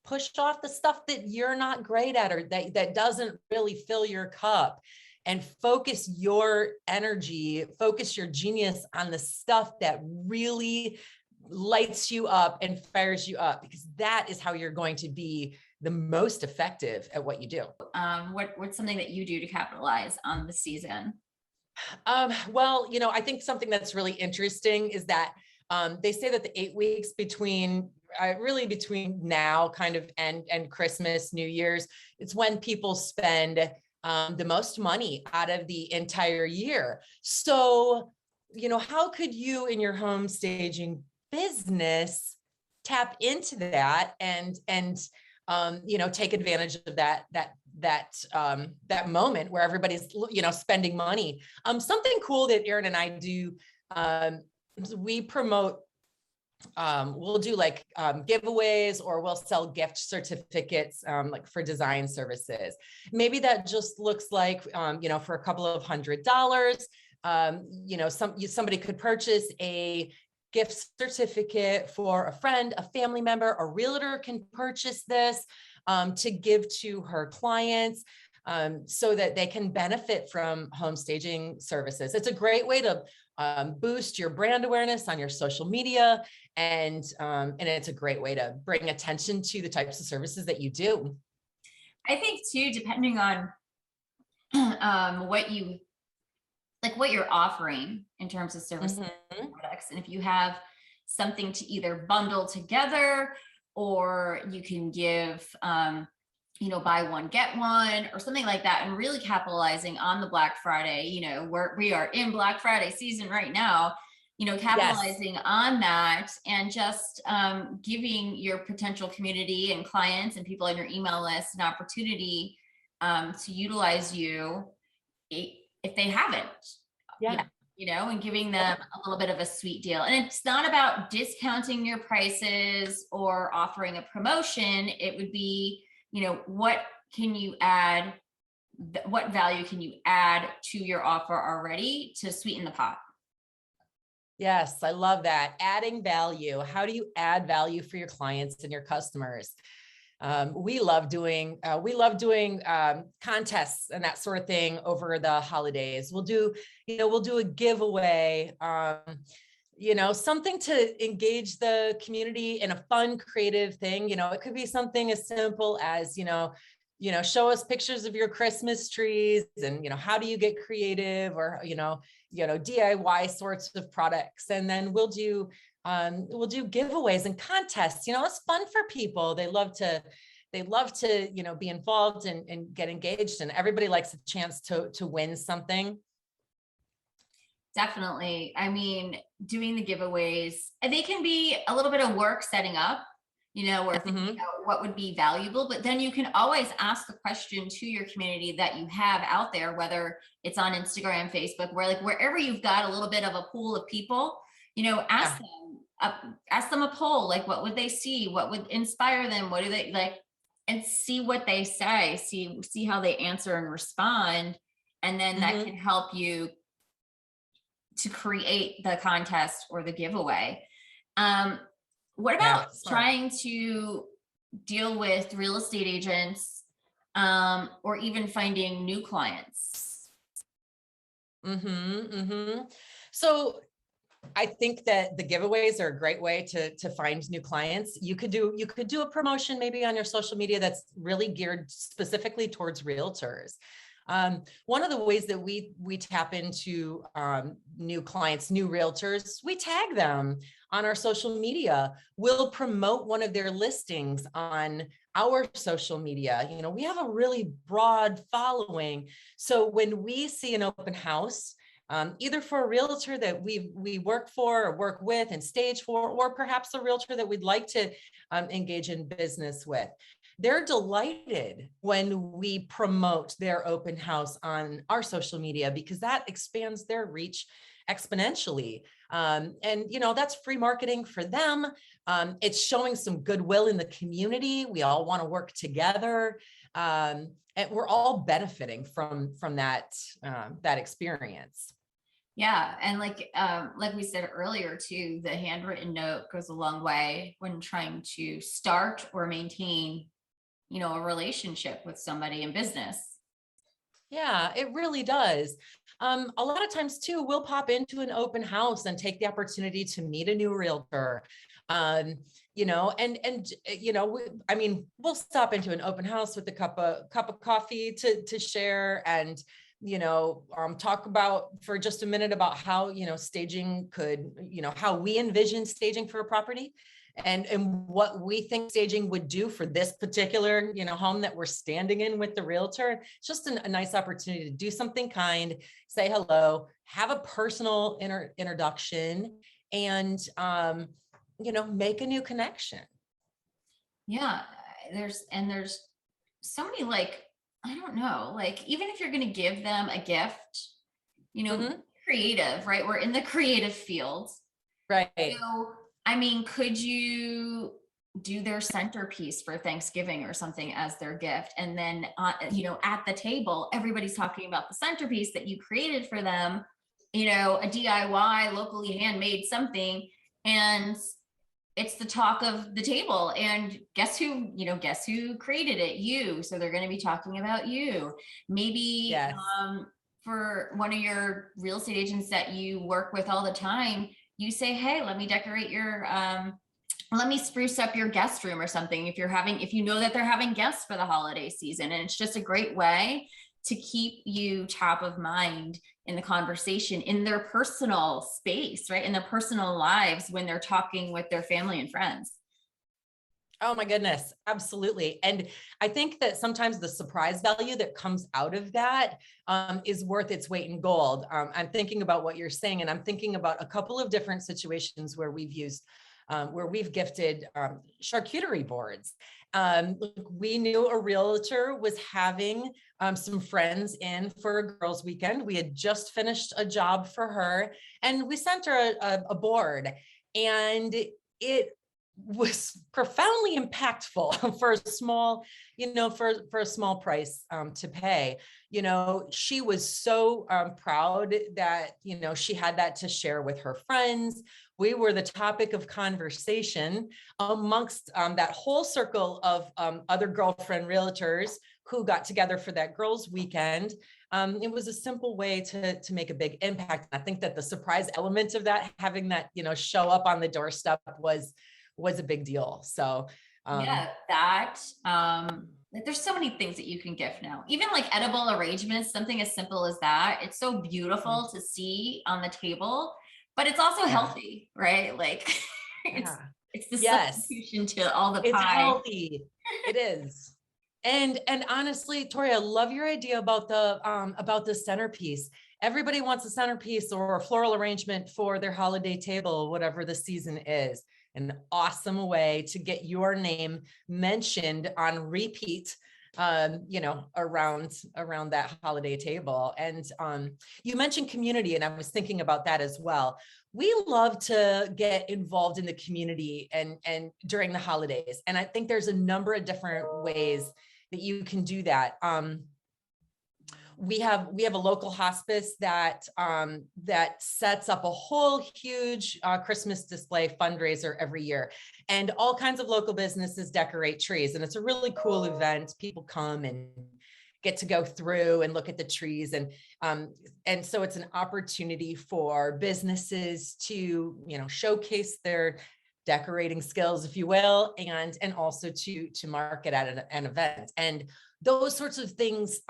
push off the stuff that you're not great at, or that doesn't really fill your cup, and focus your energy, focus your genius on the stuff that really lights you up and fires you up, because that is how you're going to be the most effective at what you do. What's something that you do to capitalize on the season? Well, I think something that's really interesting is that they say that the 8 weeks between really between now kind of and Christmas, New Year's, it's when people spend the most money out of the entire year. So, how could you in your home staging business tap into that and take advantage of that moment where everybody's, spending money. Something cool that Erin and I do, we promote, we'll do like giveaways, or we'll sell gift certificates, like for design services. Maybe that just looks like, for a couple of $100, somebody could purchase a gift certificate for a friend, a family member. A realtor can purchase this to give to her clients, so that they can benefit from home staging services. It's a great way to boost your brand awareness on your social media, and it's a great way to bring attention to the types of services that you do. I think too, depending on what you're offering in terms of services and products, and if you have something to either bundle together, or you can give buy one get one or something like that, and really capitalizing on the Black Friday, we are in Black Friday season right now, capitalizing Yes. on that, and just giving your potential community and clients and people on your email list an opportunity to utilize you if they haven't. Yeah. And giving them a little bit of a sweet deal. And it's not about discounting your prices or offering a promotion. It would be, what can you add? What value can you add to your offer already to sweeten the pot? Yes, I love that. Adding value. How do you add value for your clients and your customers? We love doing contests and that sort of thing over the holidays. We'll do a giveaway, something to engage the community in a fun, creative thing. It could be something as simple as, show us pictures of your Christmas trees, and, how do you get creative, or, DIY sorts of products. And then we'll do giveaways and contests. It's fun for people. They love to, be involved and get engaged, and everybody likes a chance to win something. Definitely. I mean, doing the giveaways, and they can be a little bit of work setting up, or thinking out what would be valuable, but then you can always ask the question to your community that you have out there, whether it's on Instagram, Facebook, wherever you've got a little bit of a pool of people, ask them a poll, like, what would they see? What would inspire them? What do they like? And see what they say, see how they answer and respond. And then that can help you to create the contest or the giveaway. What about trying to deal with real estate agents, or even finding new clients? So I think that the giveaways are a great way to find new clients. You could do a promotion maybe on your social media that's really geared specifically towards realtors. One of the ways that we tap into new clients, new realtors, we tag them on our social media. We'll promote one of their listings on our social media. We have a really broad following. So when we see an open house, either for a realtor that we work for or work with and stage for, or perhaps a realtor that we'd like to engage in business with, they're delighted when we promote their open house on our social media, because that expands their reach exponentially. And that's free marketing for them. It's showing some goodwill in the community. We all want to work together. And we're all benefiting from that experience. Yeah. And like we said earlier too, the handwritten note goes a long way when trying to start or maintain, a relationship with somebody in business. Yeah, it really does. A lot of times too, we'll pop into an open house and take the opportunity to meet a new realtor. We'll stop into an open house with a cup of coffee to share, and talk about for just a minute about how, staging could, how we envision staging for a property. and what we think staging would do for this particular, home that we're standing in with the realtor. It's just a nice opportunity to do something kind, say hello, have a personal introduction, and make a new connection. Yeah, there's so many, like, I don't know, like, even if you're going to give them a gift, Mhm. creative, right? We're in the creative field. Right. So, I mean, could you do their centerpiece for Thanksgiving or something as their gift? And then, at the table, everybody's talking about the centerpiece that you created for them, a DIY, locally handmade something. And it's the talk of the table. And guess who created it? You. So they're going to be talking about you. Maybe, Yes. for one of your real estate agents that you work with all the time, you say, hey, let me decorate let me spruce up your guest room or something. If you know that they're having guests for the holiday season, and it's just a great way to keep you top of mind in the conversation, in their personal space, right? In their personal lives when they're talking with their family and friends. Oh my goodness, absolutely. And I think that sometimes the surprise value that comes out of that is worth its weight in gold. I'm thinking about what you're saying, and I'm thinking about a couple of different situations where we've gifted charcuterie boards. We knew a realtor was having some friends in for a girls' weekend. We had just finished a job for her, and we sent her a board, and it was profoundly impactful for a small, for a small price to pay. She was so proud that, she had that to share with her friends. We were the topic of conversation amongst that whole circle of other girlfriend realtors who got together for that girls' weekend. It was a simple way to make a big impact. I think that the surprise element of that, having that, show up on the doorstep was a big deal. So Yeah, that there's so many things that you can gift now, even like edible arrangements, something as simple as that. It's so beautiful to see on the table, but it's also yeah, healthy, right? Like it's yeah, it's the yes, substitution to all the it's pie. healthy. It is. And honestly, Tori, I love your idea about the centerpiece. Everybody wants a centerpiece or a floral arrangement for their holiday table, whatever the season is. An awesome way to get your name mentioned on repeat, around that holiday table. And you mentioned community, and I was thinking about that as well. We love to get involved in the community and during the holidays. And I think there's a number of different ways that you can do that. We have a local hospice that sets up a whole huge Christmas display fundraiser every year, and all kinds of local businesses decorate trees, and it's a really cool event. People come and get to go through and look at the trees, and so it's an opportunity for businesses to showcase their decorating skills, if you will, and also to market at an event. And those sorts of things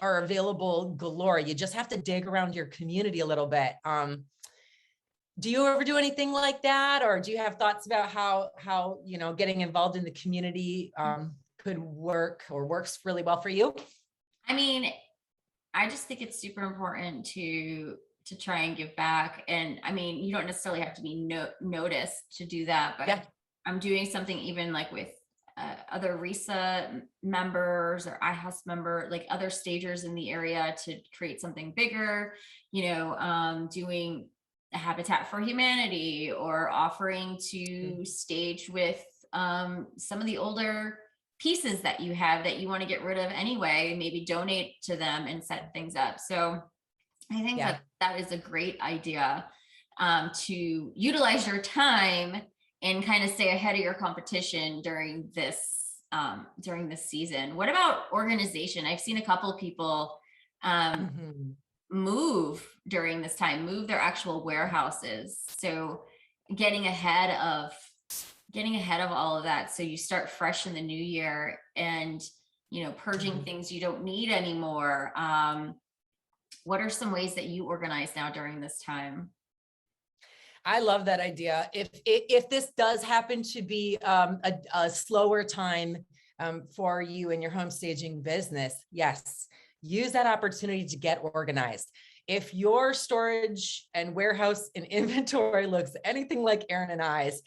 are available galore. You just have to dig around your community a little bit. Do you ever do anything like that, or do you have thoughts about how getting involved in the community could work or works really well for you? I mean, I just think it's super important to try and give back. And I mean, you don't necessarily have to be noticed to do that, but Yeah. I'm doing something even like with other RISA members or IHOuse member, like other stagers in the area, to create something bigger, doing a Habitat for Humanity, or offering to stage with some of the older pieces that you have that you want to get rid of anyway, maybe donate to them and set things up. So I think Yeah. that is a great idea, to utilize your time and kind of stay ahead of your competition during this season. What about organization? I've seen a couple of people Mhm. move during this time, move their actual warehouses. So getting ahead of all of that, so you start fresh in the new year, and purging things you don't need anymore. What are some ways that you organize now during this time? I love that idea. If this does happen to be a slower time for you in your home staging business, yes, use that opportunity to get organized. If your storage and warehouse and inventory looks anything like Erin and I's,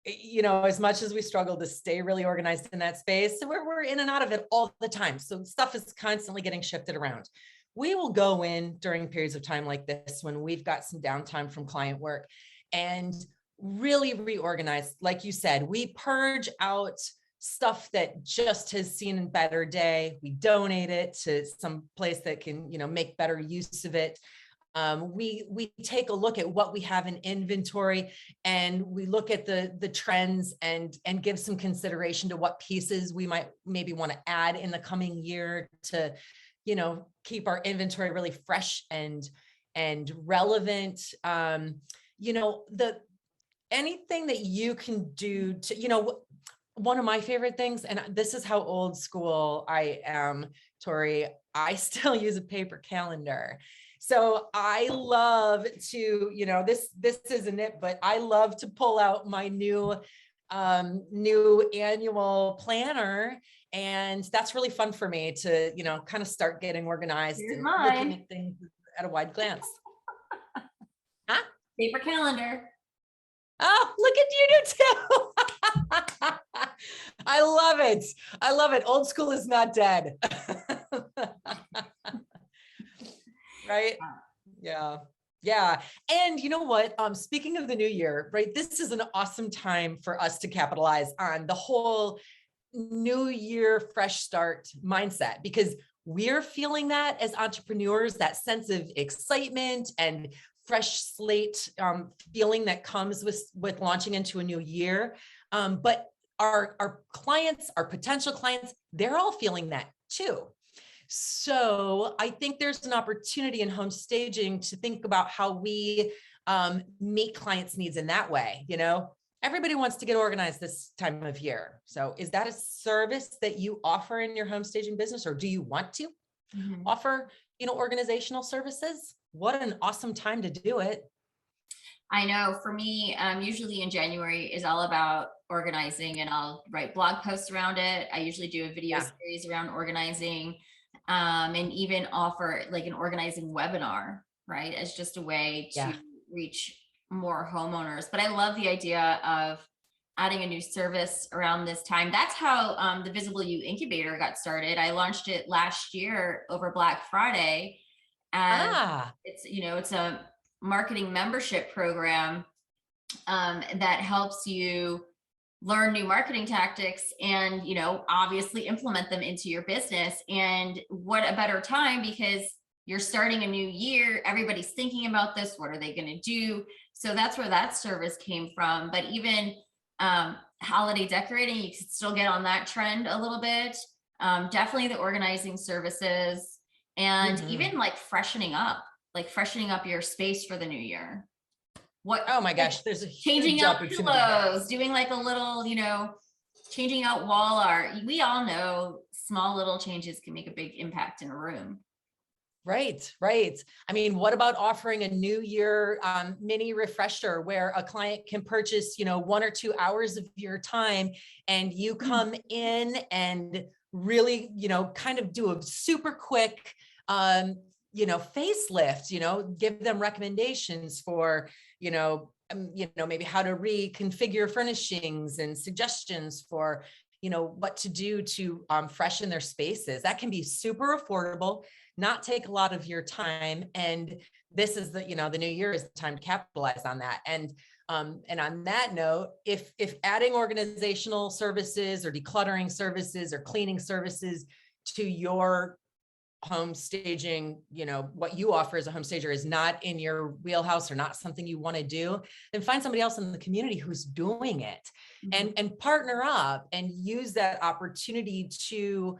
as much as we struggle to stay really organized in that space, so we're in and out of it all the time. So stuff is constantly getting shifted around. We will go in during periods of time like this when we've got some downtime from client work and really reorganize. Like you said, we purge out stuff that just has seen a better day. We donate it to some place that can, make better use of it. We take a look at what we have in inventory, and we look at the trends and give some consideration to what pieces we might maybe want to add in the coming year to, keep our inventory really fresh and relevant. Anything that you can do to, one of my favorite things, and this is how old school I am, Tori, I still use a paper calendar. So I love to, this is a nit, but I love to pull out my new annual planner. And that's really fun for me to, kind of start getting organized Here's and mine. looking at things at a wide glance. Huh? Paper calendar. Oh, look at you do too. I love it. I love it. Old school is not dead. Right? Yeah. Yeah. And you know what? Speaking of the new year, right? This is an awesome time for us to capitalize on the whole new year, fresh start mindset, because we're feeling that as entrepreneurs, that sense of excitement and fresh slate feeling that comes with launching into a new year. But our clients, our potential clients, they're all feeling that too. So I think there's an opportunity in home staging to think about how we meet clients' needs in that way. Everybody wants to get organized this time of year. So is that a service that you offer in your home staging business, or do you want to offer, organizational services? What an awesome time to do it. I know for me, usually in January is all about organizing, and I'll write blog posts around it. I usually do a video series around organizing, and even offer like an organizing webinar, right? As just a way to reach more homeowners. But I love the idea of adding a new service around this time. That's how the Visible You Incubator got started. I launched it last year over Black Friday. And it's a marketing membership program that helps you learn new marketing tactics and, obviously implement them into your business. And what a better time, because you're starting a new year. Everybody's thinking about this. What are they going to do? So that's where that service came from. But even holiday decorating, you can still get on that trend a little bit. Definitely the organizing services, and even like freshening up your space for the new year. Oh my gosh, there's a changing out pillows, doing like a little, changing out wall art. We all know small little changes can make a big impact in a room. Right. I mean, what about offering a new year mini refresher where a client can purchase, 1 or 2 hours of your time, and you come in and really, kind of do a super quick, facelift, give them recommendations for, maybe how to reconfigure furnishings and suggestions for, what to do to freshen their spaces. That can be super affordable, not take a lot of your time. And this is the new year is the time to capitalize on that. And on that note, if adding organizational services or decluttering services or cleaning services to your home staging, what you offer as a home stager is not in your wheelhouse or not something you want to do, then find somebody else in the community who's doing it and partner up and use that opportunity to,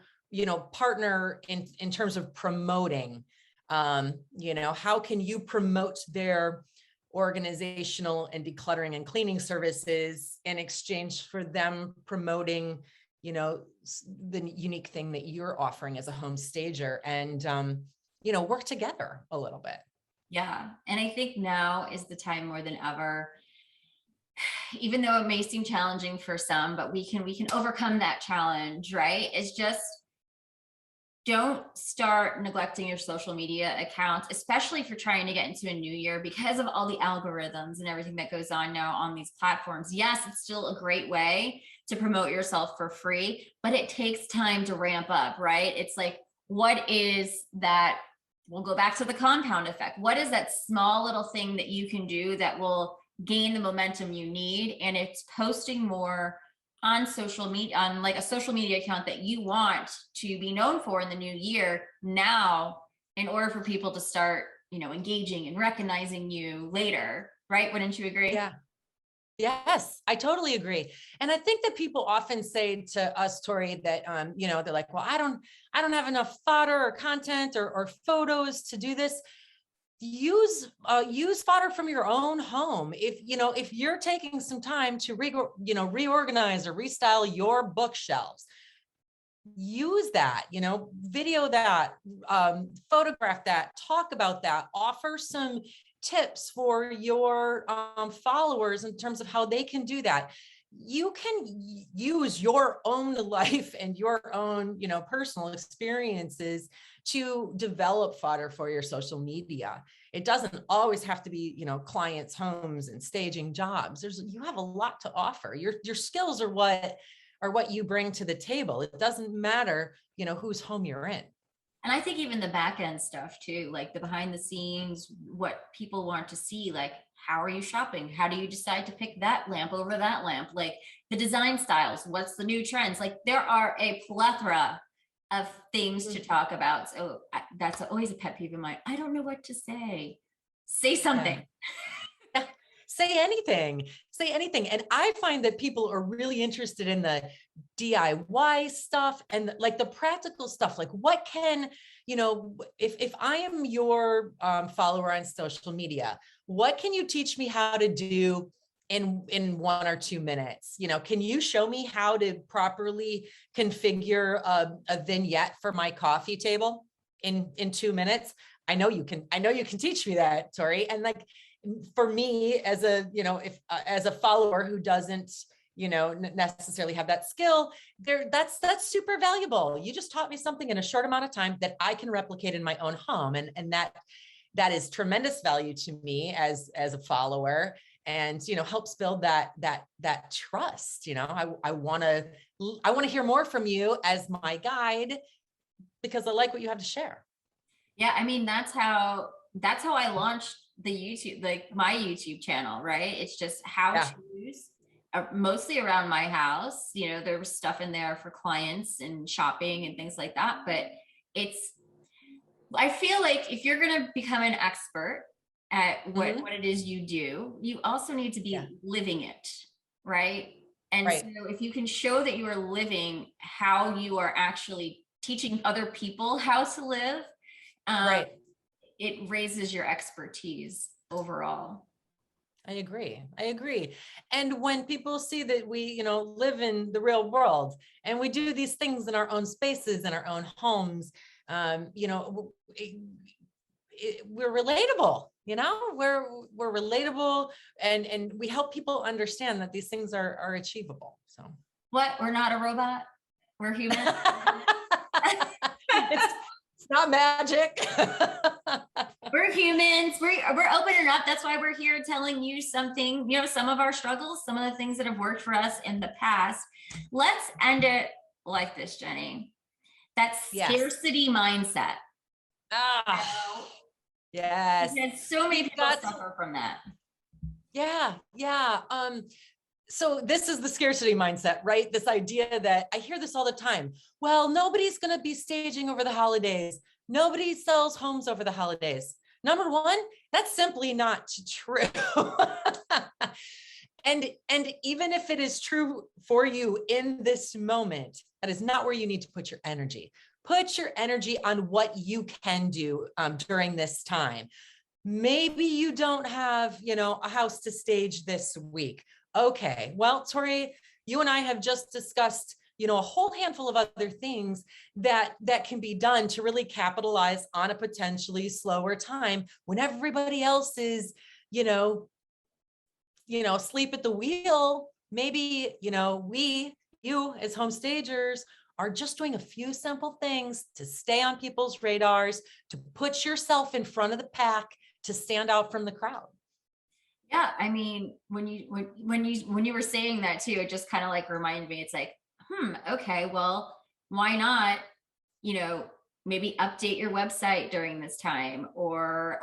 partner in terms of promoting, how can you promote their organizational and decluttering and cleaning services in exchange for them promoting the unique thing that you're offering as a home stager, and work together a little bit. Yeah. And I think now is the time more than ever, even though it may seem challenging for some, but we can overcome that challenge, right? It's just don't start neglecting your social media accounts, especially if you're trying to get into a new year because of all the algorithms and everything that goes on now on these platforms. Yes, it's still a great way to promote yourself for free, but it takes time to ramp up, right? It's like, what is that? We'll go back to the compound effect. What is that small little thing that you can do that will gain the momentum you need? And it's posting more on social media, on like a social media account that you want to be known for in the new year now, in order for people to start, engaging and recognizing you later, right? Wouldn't you agree? Yeah. Yes, I totally agree. And I think that people often say to us, Tori, that, they're like, well, I don't have enough fodder or content or photos to do this. Use fodder from your own home. If you're taking some time to reorganize or restyle your bookshelves, use that, video that, photograph that, talk about that, offer some tips for your followers in terms of how they can do that. You can use your own life and your own, personal experiences to develop fodder for your social media. It doesn't always have to be, clients' homes and staging jobs. You have a lot to offer. Your skills are what you bring to the table. It doesn't matter, whose home you're in. And I think even the back end stuff too, like the behind the scenes, what people want to see, like how are you shopping? How do you decide to pick that lamp over that lamp? Like the design styles, what's the new trends? Like there are a plethora of things to talk about. So that's always a pet peeve of mine. I don't know what to say. Say something. Yeah. Say anything. And I find that people are really interested in the DIY stuff and like the practical stuff. Like what can, if I am your follower on social media, what can you teach me how to do in 1 or 2 minutes? Can you show me how to properly configure a vignette for my coffee table in 2 minutes? I know you can teach me that, Tori. And like, for me as as a follower who doesn't, necessarily have that skill there, that's super valuable. You just taught me something in a short amount of time that I can replicate in my own home. And that is tremendous value to me as a follower, and, helps build that trust. I want to hear more from you as my guide because I like what you have to share. Yeah. I mean, that's how I launched the YouTube, like my YouTube channel, right? It's just how to's, mostly around my house. There was stuff in there for clients and shopping and things like that. But I feel like if you're going to become an expert at what it is you do, you also need to be living it, right? And so if you can show that you are living how you are actually teaching other people how to live, it raises your expertise overall. I agree. And when people see that we, live in the real world and we do these things in our own spaces, in our own homes, we're relatable, we're relatable, and we help people understand that these things are achievable. So what? We're not a robot. We're human. It's not magic. We're humans. We're opening up. That's why we're here telling you something, some of our struggles, some of the things that have worked for us in the past. Let's end it like this, Jenny. That scarcity mindset. Yes. Because so many people suffer from that. Yeah. So this is the scarcity mindset, right? This idea that I hear this all the time. Well, nobody's going to be staging over the holidays. Nobody sells homes over the holidays. Number one, that's simply not true. And even if it is true for you in this moment, that is not where you need to put your energy. Put your energy on what you can do during this time. Maybe you don't have, a house to stage this week. Okay, well, Tori, you and I have just discussed a whole handful of other things that can be done to really capitalize on a potentially slower time when everybody else is, asleep at the wheel. Maybe, you as home stagers are just doing a few simple things to stay on people's radars, to put yourself in front of the pack, to stand out from the crowd. Yeah, I mean, when you were saying that too, it just kind of like reminded me. It's like, okay, well, why not, maybe update your website during this time, or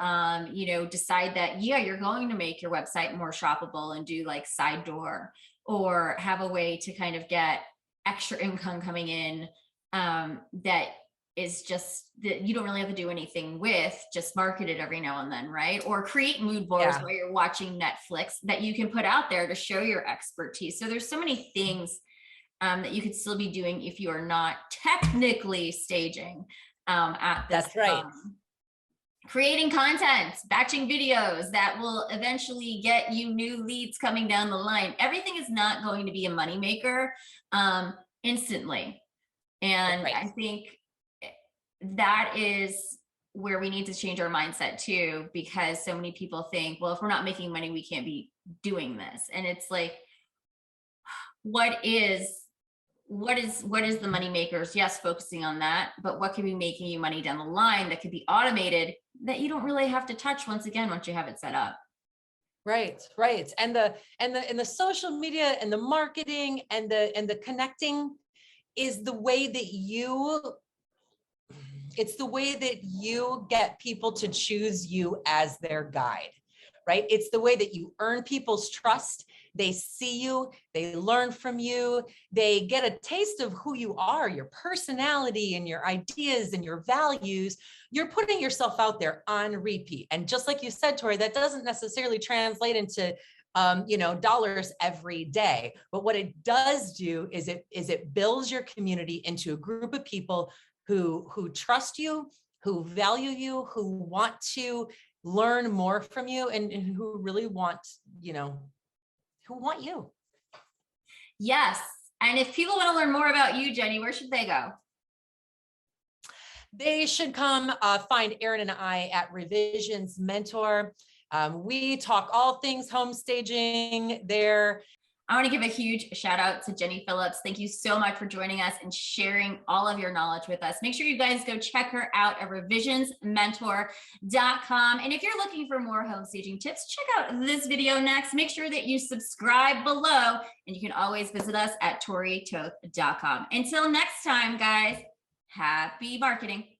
decide that, yeah, you're going to make your website more shoppable and do like side door, or have a way to kind of get extra income coming in, that is just that you don't really have to do anything with, just market it every now and then, right? Or create mood boards while you're watching Netflix that you can put out there to show your expertise. So there's so many things that you could still be doing if you are not technically staging at this. That's right. Creating content, batching videos that will eventually get you new leads coming down the line. Everything is not going to be a moneymaker instantly. And I think that is where we need to change our mindset too, because so many people think, well, if we're not making money, we can't be doing this. And it's like, what is the money makers? Yes, focusing on that, but what could be making you money down the line that could be automated that you don't really have to touch once you have it set up? Right. And the social media and the marketing and the connecting is the way that it's the way that you get people to choose you as their guide, right? It's the way that you earn people's trust. They see you, they learn from you, they get a taste of who you are, your personality and your ideas and your values. You're putting yourself out there on repeat. And just like you said, Tori, that doesn't necessarily translate into dollars every day. But what it does do is it builds your community into a group of people who trust you, who value you, who want to learn more from you, and who really want, who want you. Yes. And if people want to learn more about you, Jenny, where should they go? They should come find Erin and I at Revisions Mentor. We talk all things home staging there. I want to give a huge shout out to Jenny Phillips. Thank you so much for joining us and sharing all of your knowledge with us. Make sure you guys go check her out at revisionsmentor.com. And if you're looking for more home staging tips, check out this video next. Make sure that you subscribe below, and you can always visit us at toritoth.com. Until next time, guys, happy marketing.